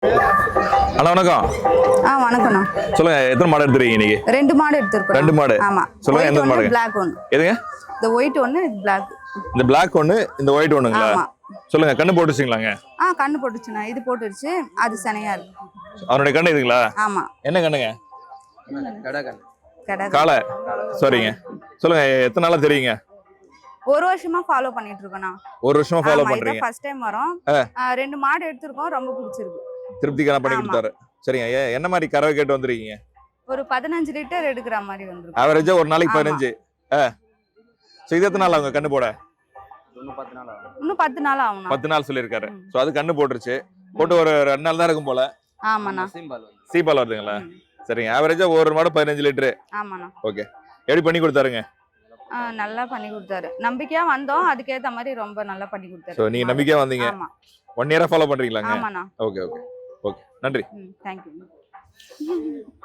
அண்ணா வணக்கம். வணக்கம்ண்ணா. சொல்லுங்க, எத்தனை மாடு எடுத்துறீங்க இன்னைக்கு? 2 மாடு எடுத்துருக்கோம். 2 மாடு. ஆமா. சொல்லுங்க, எந்த மாடு? Black ஒன்னு. எதுங்க? இந்த ஒயிட் ஒன்னு, இது Black. இந்த Black ஒன்னு, இந்த ஒயிட் ஒண்ணுங்களா? ஆமா. சொல்லுங்க, கண்ணு போட்டுச்சிங்களாங்க? கண்ணு போட்டுச்சுண்ணா. இது போட்டுருச்சு. அது சனையா இருக்கு. அவருடைய கண்ணு இதுங்களா? ஆமா. என்ன கண்ணுங்க? கடை. காளை. சரிங்க. சொல்லுங்க, எத்தனை நாளா தெரியுங்க? 1 வருஷமா ஃபாலோ பண்ணிட்டு இருக்கோம்ண்ணா. 1 வருஷமா ஃபாலோ பண்றீங்க? ஃபர்ஸ்ட் டைம் வரோம். 2 மாடு எடுத்துருக்கோம். ரொம்ப பிடிச்சிருக்கு. திருப்திகரமா பண்ணி கொடுத்தாரு. சரிங்க. என்ன மாதிரி கறவை கேட்டு வந்திருக்கீங்க? ஒரு 15 லிட்டர் எடுக்கிற மாதிரி வந்திருக்கு. ஆவரேஜா ஒரு நாளைக்கு 15. சோ இது எத்தனை நாள் ஆகுங்க கண்ணு போட? இன்னும் 10 நாள் ஆகும். இன்னும் 10 நாள் ஆகும். 10 நாள் சொல்லிருக்காரு. சோ அது கண்ணு போட்டுருச்சு. போட்டு ஒரு 2 நாள் தான் இருக்கும் போல. ஆமாண்ணா. சீபால் வருதுங்களா? சரிங்க. ஆவரேஜா ஒரு மாடு 15 லிட்டர். ஆமாண்ணா. ஓகே. எப்படி பண்ணி கொடுத்தாருங்க? நல்லா பண்ணி கொடுத்தாரு. நம்பிக்கையா வந்தோம். அதுக்கேத்த மாதிரி ரொம்ப நல்லா பண்ணி கொடுத்தாரு. சோ நீங்க நம்பிக்கையா வந்தீங்க? ஆமா. 1 இயரா ஃபாலோ பண்றீங்களாங்க? ஆமாண்ணா. ஓகே. நன்றி. Thank you.